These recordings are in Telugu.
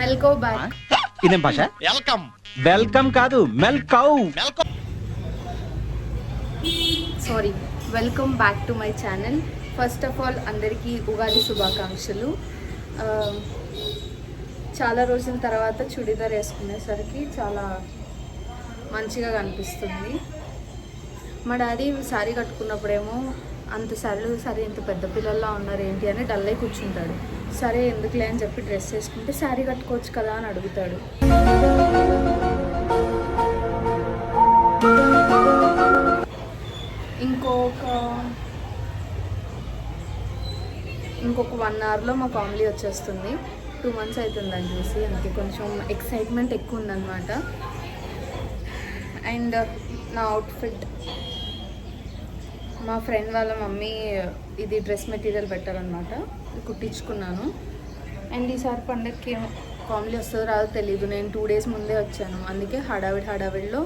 మెల్కో బ్యాక్. ఇదేం భాష? వెల్కమ్. వెల్కమ్ కాదు, మెల్కౌ. Sorry, welcome back to my channel. First of all అందరికీ ఉగాది శుభాకాంక్షలు. చాలా రోజుల తర్వాత చుడీదార్ వేసుకునేసరికి చాలా మంచిగా కనిపిస్తుంది. మా డాడీ శారీ కట్టుకున్నప్పుడేమో అంత సరే ఇంత పెద్ద పిల్లల్లా ఉన్నారు ఏంటి అని డల్ అయి కూర్చుంటాడు. సరే ఎందుకులే అని చెప్పి డ్రెస్ వేసుకుంటే శారీ కట్టుకోవచ్చు కదా అని అడుగుతాడు. ఇంకొక 1 అవర్లో మా ఫ్యామిలీ వచ్చేస్తుంది. 2 months అవుతుందని చూసి, అందుకే కొంచెం ఎక్సైట్మెంట్ ఎక్కువ ఉందన్నమాట. అండ్ నా అవుట్ఫిట్ మా ఫ్రెండ్ వాళ్ళ మమ్మీ ఇది డ్రెస్ మెటీరియల్ పెట్టారనమాట, కుట్టించుకున్నాను. అండ్ ఈసారి పండగకి ఫ్యామిలీ వస్తుందో రాదో తెలీదు. నేను 2 days ముందే వచ్చాను, అందుకే హడావిడిలో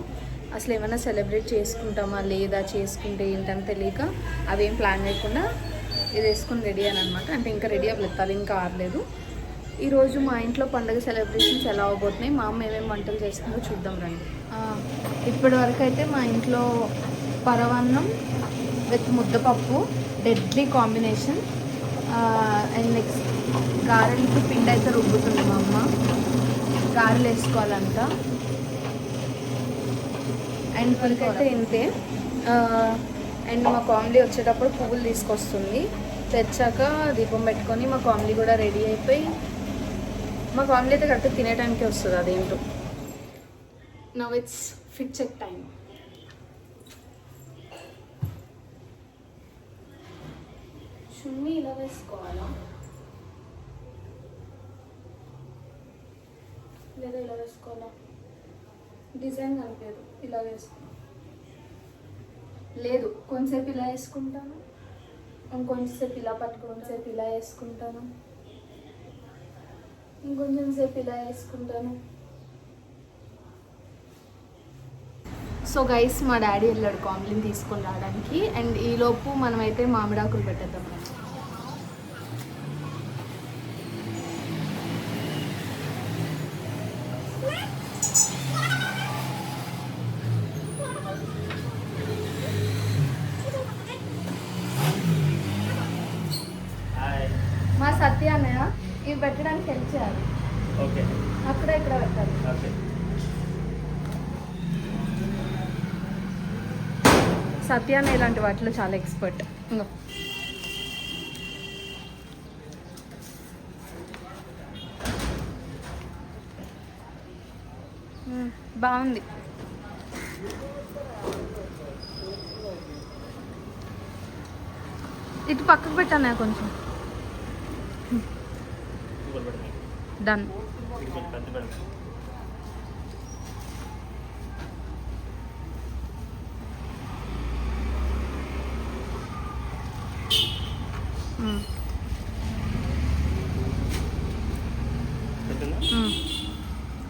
అసలు ఏమైనా సెలబ్రేట్ చేసుకుంటామా లేదా, చేసుకుంటే ఏంటని తెలియక అవేం ప్లాన్ చేయకుండా ఇది వేసుకుని రెడీ అని అనమాట. అంటే ఇంకా రెడీ అవ్వలేదు, ఇంకా ఆరలేదు. ఈరోజు మా ఇంట్లో పండుగ సెలబ్రేషన్స్ ఎలా అవబోతున్నాయి, మా అమ్మ ఏమేమి వంటలు చేస్తుందో చూద్దాం రండి. ఇప్పటి వరకు అయితే మా ఇంట్లో పరవన్నం విత్ ముద్దపప్పు, డెడ్లీ కాంబినేషన్. అండ్ నెక్స్ట్ గారెలకి పిండి అయితే రుబ్బుతుంది మా అమ్మ, గారెలు వేసుకోవాలంట. అండ్ పులికైతే ఇంతే. అండ్ మా కామెడీ వచ్చేటప్పుడు పువ్వులు తీసుకొస్తుంది, తెచ్చాక దీపం పెట్టుకొని మా కామెడీ కూడా రెడీ అయిపోయి, మా కామెడీ అయితే కరెక్ట్ తినే టైంకి వస్తుంది. అదేంటో. Now it's fit check time. చున్నీ ఇలా వేసుకోవాలా లేదా ఇలా వేసుకోవాలా? డిజైన్ కనిపించదు, ఇలా వేసుకో. లేదు, కొంచెంసేపు ఇలా వేసుకుంటాను, ఇంకొంచెంసేపు ఇలా పట్టుకొంచెంసేపు ఇలా వేసుకుంటాను, ఇంకొంచెం సేపు ఇలా వేసుకుంటాను. సో గైస్, మా డాడీ వెళ్ళాడు కాంబ్లిన్ తీసుకొని రావడానికి. అండ్ ఈలోపు మనమైతే మామిడాకులు పెట్టేద్దాం. మా సత్య అన్నయ్య ఇవి పెట్టడానికి హెల్ప్ చేయాలి. ఓకే, అక్కడ ఇక్కడ పెట్టాలి. ఓకే. సత్య అన్నయ్య ఇలాంటి వాటిలో చాలా ఎక్స్పర్ట్. బాగుంది. ఇటు పక్కకు పెట్టాను కొంచెం. డన్.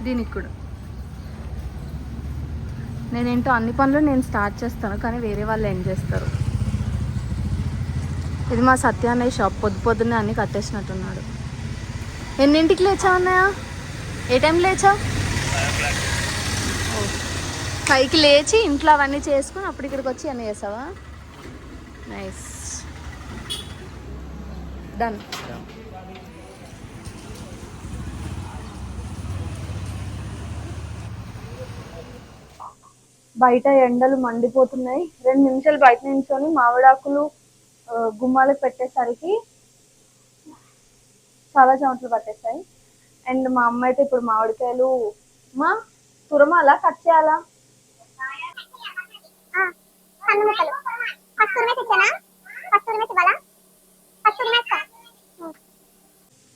దీనికి కూడా నేనేంటో అన్ని పనులు నేను స్టార్ట్ చేస్తాను, కానీ వేరే వాళ్ళు ఏం చేస్తారు. ఇది మా సత్యాన్నయ్య షాప్. పొద్దున్నే అన్నీ కట్టేసినట్టున్నాడు. ఎన్నింటికి లేచా అన్నయ్య? ఏ టైం లేచా? 5కి లేచి ఇంట్లో అవన్నీ చేసుకుని అప్పుడు ఇక్కడికి వచ్చి అన్నీ చేసావా? Nice, done. బయట ఎండలు మండిపోతున్నాయి. 2 నిమిషాలు బయట నించొని మామిడాకులు గుమ్మాలకు పెట్టేసరికి చాలా చెమటలు పట్టేస్తాయి. అండ్ మా అమ్మ అయితే ఇప్పుడు మామిడికాయలు మా తురమాలా కట్ చేయాలా?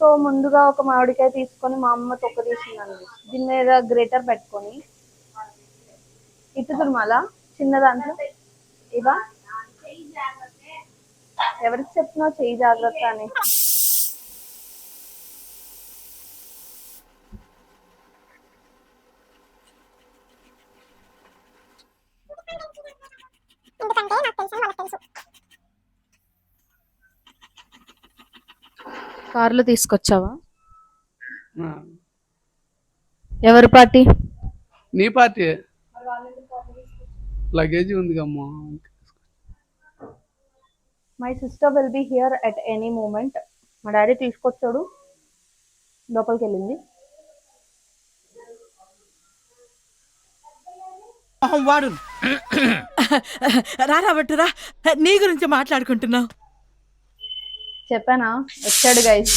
సో ముందుగా ఒక మామిడికాయ తీసుకొని మా అమ్మ తొక్క తీసిందండి. దీని మీద గ్రేటర్ పెట్టుకొని ఇటు తురమాలా చిన్న దాంట్లో. ఇవా ఎవరికి చెప్తున్నావు చెయ్యి జాగ్రత్త అని? కార్లో తీసుకొచ్చావా? ఎవరి పార్టీ? నీ పార్టీ లగేజ్ ఉంది అమ్మా. My sister will be here at any moment. మా డాడీ తీసుకొచ్చాడు, లోపలికి వెళ్ళింది. వాడు రాబట్టురా, నీ గురించి మాట్లాడుకుంటున్నావు. చెప్పానా, వచ్చాడు గైస్.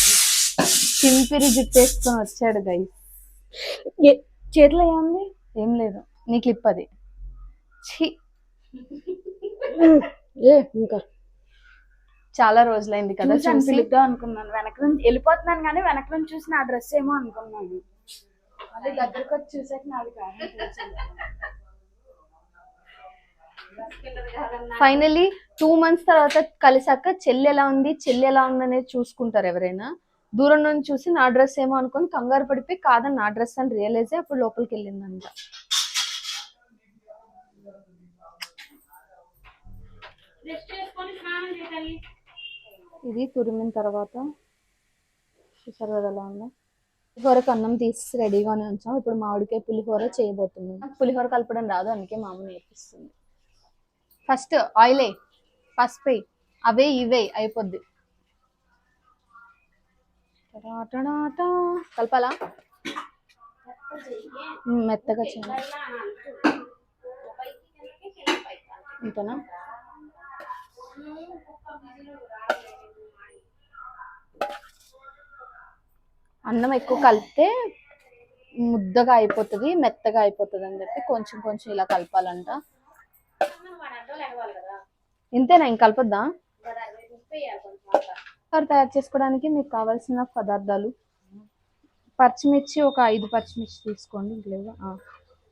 చింపిరి జుట్టేసుకొని వచ్చాడు గైస్. చేతిలో ఏముంది? ఏం లేదు. నీ క్లిప్ అది. ఇంకా చాలా రోజులైంది కదా చూసి. పిలుద్దాం అనుకున్నాను, వెనక నుంచి వెళ్ళిపోతున్నాను కానీ వెనక నుంచి చూసి నా డ్రెస్ ఏమో అనుకున్నాను. అది దగ్గరకు వచ్చి చూసాక నాది కాదు. ఫైనలీ 2 months తర్వాత కలిసాక చెల్లి ఎలా ఉంది, చెల్లి ఎలా ఉంది అనేది చూసుకుంటారు ఎవరైనా. దూరం నుంచి చూసి నా డ్రెస్ ఏమో అనుకొని కంగారు పడిపోయి కాదని నా డ్రెస్ అని రియలైజ్ అయ్యి అప్పుడు లోపలికి వెళ్ళిందంట. ఇది తురిమిన తర్వాత చూసారు కదా ఎలా ఉందో. పులిహోరకు అన్నం తీసి రెడీగానే ఉంచాం. ఇప్పుడు మామిడికాయ పులిహోర చేయబోతున్నాం. నాకు పులిహోర కలపడం రాదు, అందుకే మా అమ్మ నేర్పిస్తుంది. ఫస్ట్ ఆయిల్ పసుపు అవే ఇవే అయిపోద్ది. కలపాలా? మెత్తగా చేయాలి. ఇంతనా? అన్నం ఎక్కువ కలిపితే ముద్దగా అయిపోతుంది, మెత్తగా అయిపోతుంది అని చెప్పి కొంచెం కొంచెం ఇలా కలపాలంట. ఇంతేనా? ఇంక కలపొద్దా? తయారు చేసుకోవడానికి మీకు కావాల్సిన పదార్థాలు: పచ్చిమిర్చి ఒక 5 పచ్చిమిర్చి తీసుకోండి. లేదా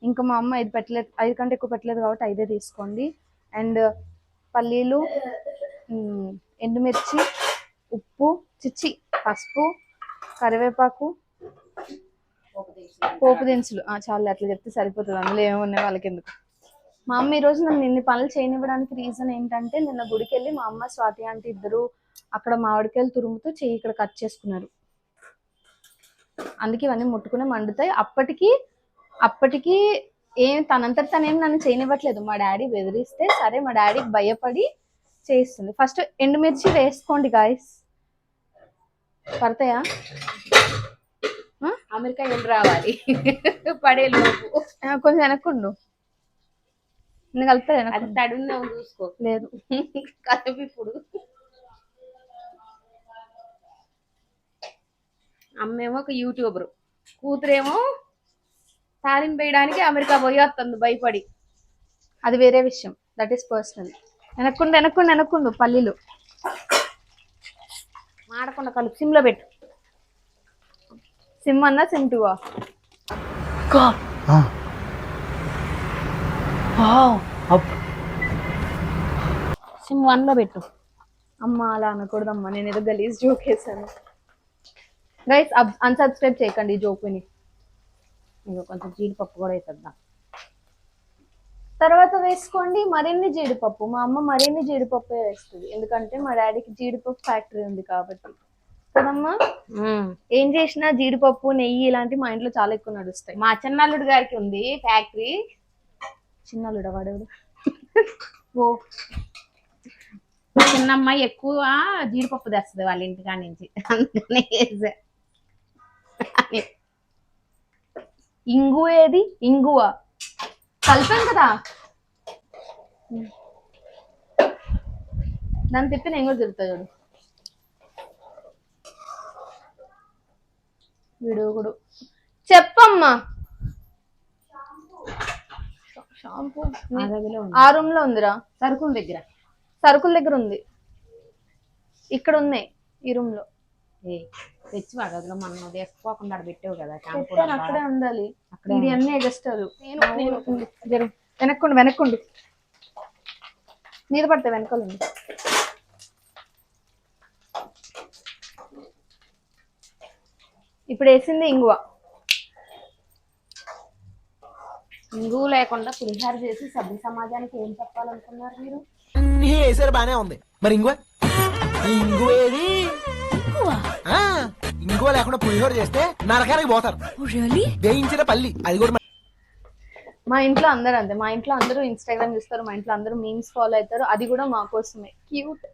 ఇంకా మా అమ్మ 5 పెట్టలేదు, 5 కంటే ఎక్కువ పెట్టలేదు కాబట్టి 5 తీసుకోండి. అండ్ పల్లీలు, ఎండుమిర్చి, ఉప్పు, పసుపు, కరివేపాకు, పోపు దినుసులు. చాలు, అట్లా చెప్తే సరిపోతుంది, అందులో ఏమున్నాయి వాళ్ళకి ఎందుకు. మా అమ్మ ఈరోజు నన్ను ఇన్ని పనులు చేయనివ్వడానికి రీజన్ ఏంటంటే, నిన్న గుడికి వెళ్ళి మా అమ్మ స్వాతి ఆంటీ ఇద్దరు అక్కడ మామిడికాయలు తురుముతూ చెయ్యి ఇక్కడ కట్ చేసుకున్నారు. అందుకే ఇవన్నీ ముట్టుకునే మండుతాయి. అప్పటికి ఏం తనంతట తనేం నన్ను చేయనివ్వట్లేదు. మా డాడీ బెదిరిస్తే సరే, మా డాడీకి భయపడి చేస్తుంది. ఫస్ట్ ఎండుమిర్చి వేసుకోండి గాయస్. పడతాయా? అమెరికాయలు రావాలి పడే లోపు. కొంచెం వెనక్కుండు, నేను కలుపుతా. వెనక్కు తడున్నావు చూసుకో. లేదు కలిపి ఇప్పుడు అమ్మేమో ఒక యూట్యూబర్, కూతురేమో తాలింపు వేయడానికి అమెరికా పోయి వస్తుంది భయపడి. అది వేరే విషయం, దట్ ఈస్ పర్సనల్. వెనక్కుండు పల్లీలు మాడకుండా కలుపు. సిమ్లో పెట్టు. సిమ్ అన్నా సిమ్ 2 సిమ్ 1లో పెట్టు. అమ్మ అలా అనకూడదమ్మా, నేను ఏదో గలీజ్ జోక్ వేసాను. గైస్ అన్సబ్స్క్రైబ్ చేయకండి ఈ జోక్ విని. ఇంకా కొంచెం జీడిపప్పు కూడా అవుతుందా తర్వాత వేసుకోండి మరిన్ని జీడిపప్పు. మా అమ్మ మరిన్ని జీడిపప్పు వేస్తుంది, ఎందుకంటే మా డాడీకి జీడిపప్పు ఫ్యాక్టరీ ఉంది కాబట్టి కదమ్మా. ఏం చేసినా జీడిపప్పు, నెయ్యి ఇలాంటి మా ఇంట్లో చాలా ఎక్కువ నడుస్తాయి. మా చిన్నల్లుడు గారికి ఉంది ఫ్యాక్టరీ. చిన్నల్లుడా వాడేవాడు? ఓ చిన్నమ్మాయి ఎక్కువ జీడిపప్పు తెస్తుంది వాళ్ళ ఇంటికా నుంచి, అందుకనే ఇంగువ ఏది? ఇంగువ కలిపాను కదా, దాన్ని తిప్పి నేను కూడా తిరుగుతా చూడు. విడుగుడు చెప్పమ్మా. షాంపూ ఆ రూమ్ లో ఉందిరా, సరుకుల దగ్గర. సరుకుల దగ్గర ఉంది, ఇక్కడ ఉన్నాయి ఈ రూమ్ లో. తెచ్చి వాడు గదిలో మనం వేసుకోకుండా పెట్టావు కదా, అక్కడే ఉండాలి. ఇది అన్నీ ఎగస్టాలు. వెనక్కుండు మీద పడితే వెనకాలండి. ఇప్పుడు వేసింది ఇంగువ. ఇంగువ లేకుండా పులిహార చేసి సభ్య సమాజానికి ఏం చెప్పాలనుకున్నారు మీరు? బానే ఉంది మరి ఇంగువ. ఇంగువేది? ఇంగువ ఇంకో లేకుండా పులిహోర చేస్తే నరకానికి పోతారు. వేయించిన పల్లి అది కూడా. మా ఇంట్లో అందరూ అంతే. మా ఇంట్లో అందరూ ఇన్స్టాగ్రామ్ చూస్తారు, మా ఇంట్లో అందరూ మీమ్స్ ఫాలో అవుతారు. అది కూడా మా కోసమే. క్యూట్.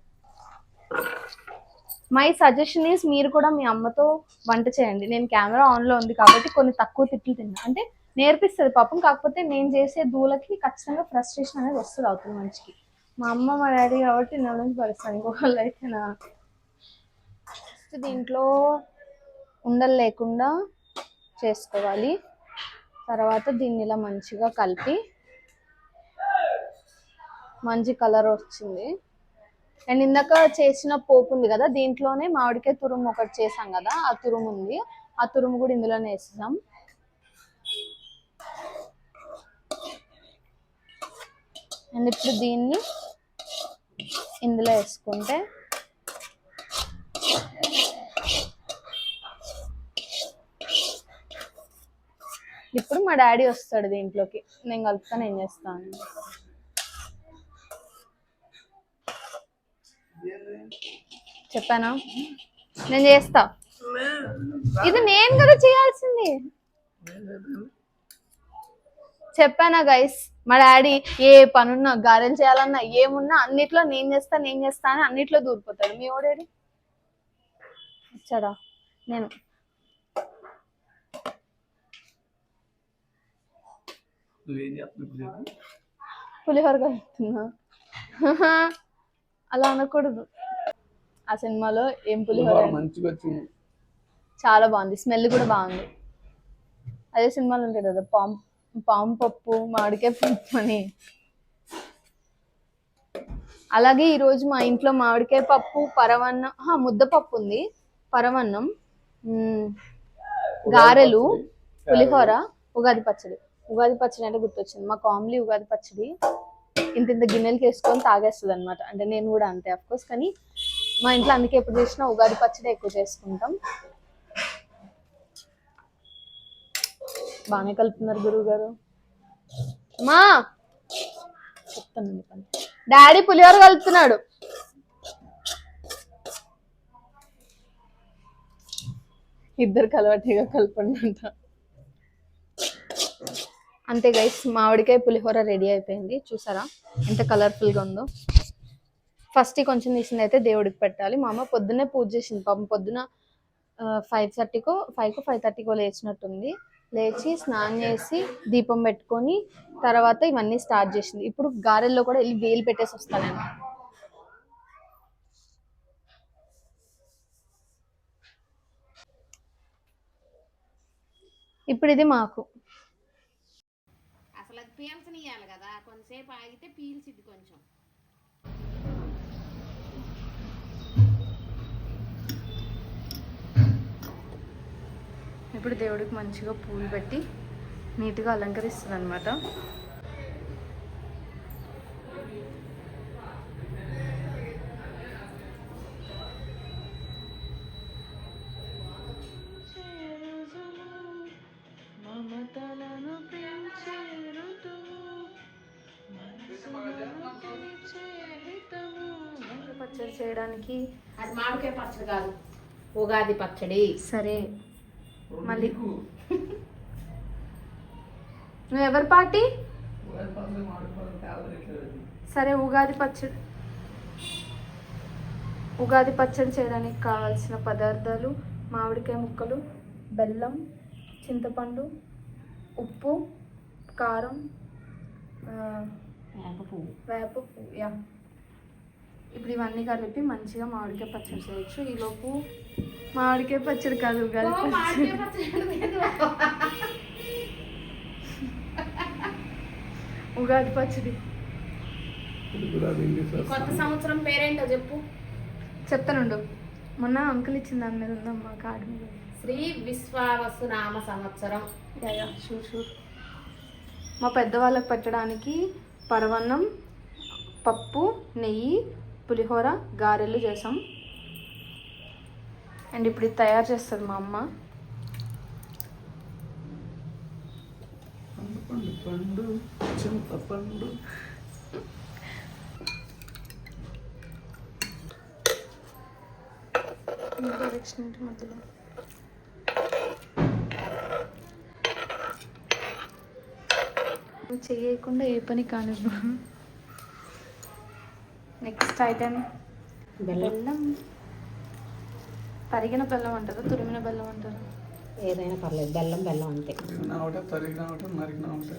మై సజెషన్ ఈస్ మీరు కూడా మీ అమ్మతో వంట చేయండి. నేను కెమెరా ఆన్లో ఉంది కాబట్టి కొన్ని తక్కువ తిట్లు తిన్నా, అంటే నేర్పిస్తుంది పాపం. కాకపోతే నేను చేసే దూలకి ఖచ్చితంగా ఫ్రస్ట్రేషన్ అనేది వస్తుంది అవుతుంది మంచికి. మా అమ్మ మా డాడీ కాబట్టి నా నుంచి భరిస్తాను. ఇంకొకళ్ళు అయితే నా దీంట్లో ఉండలు లేకుండా చేసుకోవాలి. తర్వాత దీన్ని ఇలా మంచిగా కలిపి, మంచి కలర్ వచ్చింది. అండ్ ఇందాక చేసిన పోపు ఉంది కదా, దీంట్లోనే మామిడికాయ తురుము ఒకటి చేసాం కదా, ఆ తురుము ఉంది. ఆ తురుము కూడా ఇందులోనే వేసాం. అండ్ ఇప్పుడు దీన్ని ఇందులో వేసుకుంటే ఇప్పుడు మా డాడీ వస్తాడు దీంట్లోకి. నేను కలుపుతాను, ఏం చేస్తాను. చెప్పానా నేను చేస్తా. ఇది నేను కదా చేయాల్సింది. చెప్పానా గైస్, మా డాడీ ఏ పనున్నా, గారెలు చేయాలన్నా, ఏమున్నా అన్నిట్లో నేను చేస్తా అని అన్నిట్లో దూరిపోతాడు. మీ ఓడేడి వచ్చాడా? నేను పులిహోర కలుపుతున్నా. అలా అనకూడదు. ఆ సినిమాలో ఏం పులిహోర మంచిగా వచ్చింది, చాలా బాగుంది, స్మెల్ కూడా బాగుంది. అదే సినిమాలో ఉంటాయి కదా, పాము పప్పు, మామిడికాయ పప్పు అని. అలాగే ఈరోజు మా ఇంట్లో మామిడికాయ పప్పు, పరవన్నం, ముద్దపప్పు ఉంది, పరవన్నం, గారెలు, పులిహోర, ఉగాది పచ్చడి. ఉగాది పచ్చడి అంటే గుర్తొచ్చింది, మా కామ్లీ ఉగాది పచ్చడి ఇంత గిన్నెలకి వేసుకొని తాగేస్తుంది అనమాట. అంటే నేను కూడా అంతే అఫ్కోర్స్, కానీ మా ఇంట్లో అందుకే ఎప్పుడు చేసినా ఉగాది పచ్చడి ఎక్కువ చేసుకుంటాం. బాగానే కలుపుతున్నారు గురువు గారు. మా చెప్తాను, డాడీ పులిహోర కలుపుతున్నాడు. ఇద్దరు కలవటిగా కలపండి అంట. అంతే గైస్, మామిడికాయ పులిహోర రెడీ అయిపోయింది. చూసారా ఎంత కలర్ఫుల్గా ఉందో. ఫస్ట్ కొంచెం తీసింది అయితే దేవుడికి పెట్టాలి. మా అమ్మ పొద్దున్నే పూజ చేసింది పాపం. పొద్దున 5:30కో లేచినట్టుంది. లేచి స్నానం చేసి దీపం పెట్టుకొని తర్వాత ఇవన్నీ స్టార్ట్ చేసింది. ఇప్పుడు గారెల్లో కూడా వెళ్ళి వేలు పెట్టేసి వస్తాను నేను. ఇప్పుడు ఇది మాకు అసలు అది పీల్చనియాలి కదా, కొంతసేపు ఆగితే పీల్చిద్ది కొంచెం. ఇప్పుడు దేవుడికి మంచిగా పూలు పెట్టి నీట్గా అలంకరిస్తుంది అనమాట. పచ్చడి చేయడానికి అది మామిడికాయ పచ్చడి కాదు, ఉగాది పచ్చడి. సరే మళ్ళీ నువ్వు ఎవరి పార్టీ? సరే ఉగాది పచ్చడి చేయడానికి కావాల్సిన పదార్థాలు: మామిడికాయ ముక్కలు, బెల్లం, చింతపండు, ఉప్పు, కారం, వేప పువ్వు. యా, ఇప్పుడు ఇవన్నీ కలిపి మంచిగా మామిడికాయ పచ్చడి చేయొచ్చు. ఈలోపు మామిడికాయ పచ్చడి కాదు, ఉగాది ఉగాది పచ్చడి. కొత్త సంవత్సరం పేరేంటో చెప్పు. చెప్తానుండు. మొన్న అంకుల్ ఇచ్చిన దాని మీద ఉందమ్మా కార్డు మీద. శ్రీ విశ్వావసు నామ సంవత్సరం. Yeah sure. మా పెద్దవాళ్ళకి పెట్టడానికి పరవన్నం, పప్పు, నెయ్యి, పులిహోర, గారెలు చేసాం. అండ్ ఇప్పుడు ఇది తయారు చేస్తుంది మా అమ్మ. పండు చింతపండు. డైరెక్షన్ మధ్యలో నువ్వు చేయకుండా ఏ పని కాను. నెక్స్ట్ ఐటమ్ బెల్లం. తరిగిన బెల్లం అంటారా, తురిమిన బెల్లం అంటారా? ఏదైనా పర్లేదు, బెల్లం బెల్లం అంతే. తిరిగినా ఒకటే తరిగినా ఒకటే నరికినా ఒకటే.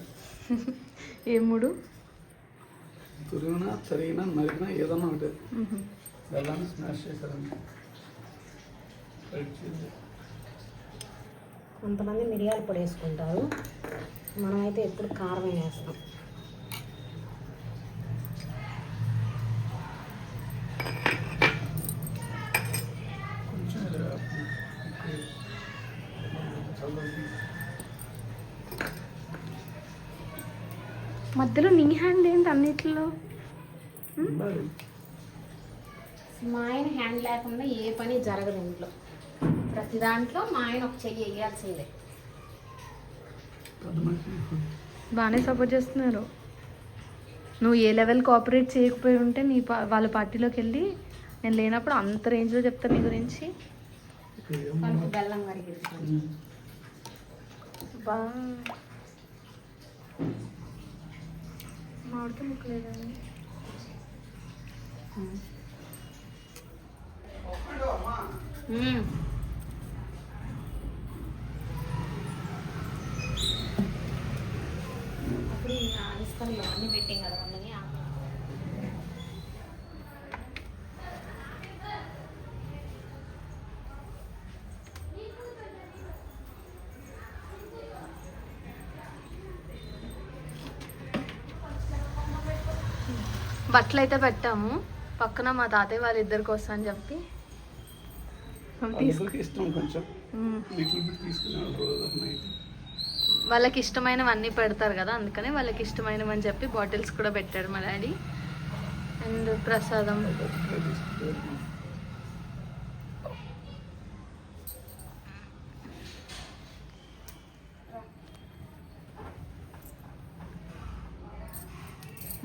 ఏ మూడు? తురిగినా తరిగినా నరికినా ఏదన్నా ఒకటే. బెల్లాన్ని స్మాష్ చేశారండి. కొంతమంది మిరియాల పొడి వేసుకుంటారు, మనమైతే ఎప్పుడు కారం వేస్తాం. మధ్యలో నీ హ్యాండ్ ఏంటి అన్నిట్లో? మా ఆయన హ్యాండ్ లేకుండా ఏ పని జరగదు ఇంట్లో. ప్రతి దాంట్లో మా ఆయన ఒక చెయ్యి వేయాల్సిందే. బాగానే సపోర్ట్ చేస్తున్నారు. నువ్వు ఏ లెవెల్ కోఆపరేట్ చేయకపోయి ఉంటే వాళ్ళ పార్టీలోకి వెళ్ళి నేను లేనప్పుడు అంత రేంజ్లో చెప్తాను నీ గురించి. కనుక బెల్లం కరిగిస్తాను. బా మామిడికి ముక్క లేదండి. అప్పుడు ఇస్తాను అన్నీ పెట్టాం కదా అందుని. బట్టలు అయితే పెట్టాము పక్కన. మా తాతయ్య వాళ్ళిద్దరి కోసం అని చెప్పి ఇష్టం కొంచెం లిటిల్ బిట్ తీసుకున్నాను రోజు నైట్. వాళ్ళకి ఇష్టమైనవన్నీ పెడతారు కదా, అందుకని వాళ్ళకి ఇష్టమైనవని చెప్పి బాటిల్స్ కూడా పెట్టాడు మా డాడీ. అండ్ ప్రసాదం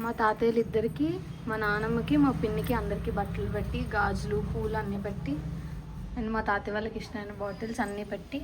మా తాతయ్యలు ఇద్దరికి, మా నాన్నమ్మకి, మా పిన్నికి అందరికీ బట్టలు పెట్టి గాజులు పూలు అన్నీ పెట్టి, అండ్ మా తాతయ్య వాళ్ళకి ఇష్టమైన బాటిల్స్ అన్నీ పెట్టి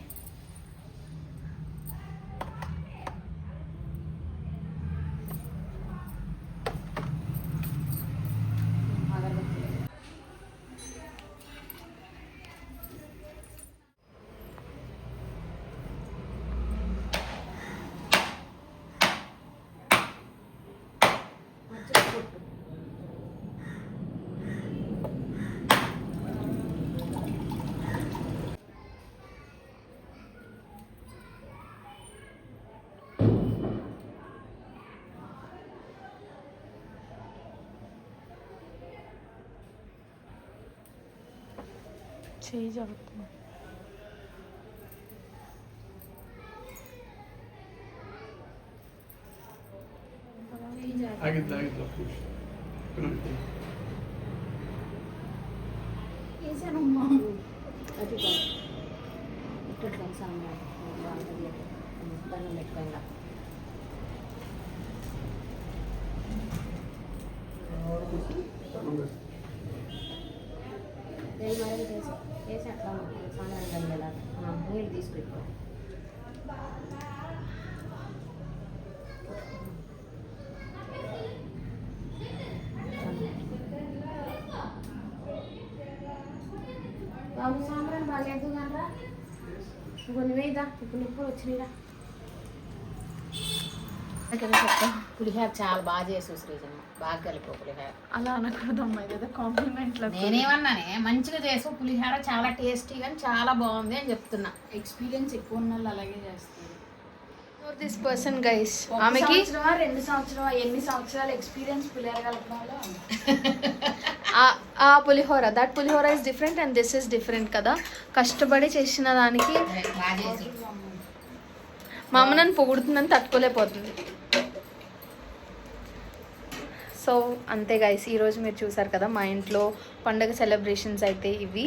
చేయి జరుగుతుంది. ఆగిద్దా వేసానమ్మా. అది ఇట్లా సాంబార్ దండం పెట్టుకోండి. మరి వేసి అట్లా సాంబార్ కలిగేలా నీళ్ళు తీసుకెట్టుకో. బాబు సాంబ్రాన్ని బాగాలేదు కనరా, కొన్ని వేయదా. ఇప్పుడు ఇప్పుడు వచ్చినాయిరా. పులిహోర చాలా బాగా చేసావు శ్రీజమ్మ, బాగా కలిపో పులిహోర. అలా అనకూడదు అమ్మాయి కదా, కాంప్లిమెంట్లో. నేనేమన్నానే మంచిగా చేసావు పులిహోర, చాలా టేస్టీగా చాలా బాగుంది అని చెప్తున్నా. ఎక్స్పీరియన్స్ ఎక్కువ ఉన్న వాళ్ళు అలాగే చేస్తారు. ఫర్ దిస్ పర్సన్ గైస్, ఆమెకి 2 సంవత్సరాలు ఎన్ని సంవత్సరాల ఎక్స్పీరియన్స్ పులిహోర కలపడంలో. ఆ pulihora, that pulihora is different and this is different కదా. కష్టపడి చేసిన దానికి బాగా చేసి మా అమ్మ నన్ను పొగుడుతుందని తట్టుకోలేకపోతుంది. సో అంతే గైస్, ఈరోజు మీరు చూసారు కదా మా ఇంట్లో పండగ సెలబ్రేషన్స్ అయితే ఇవి.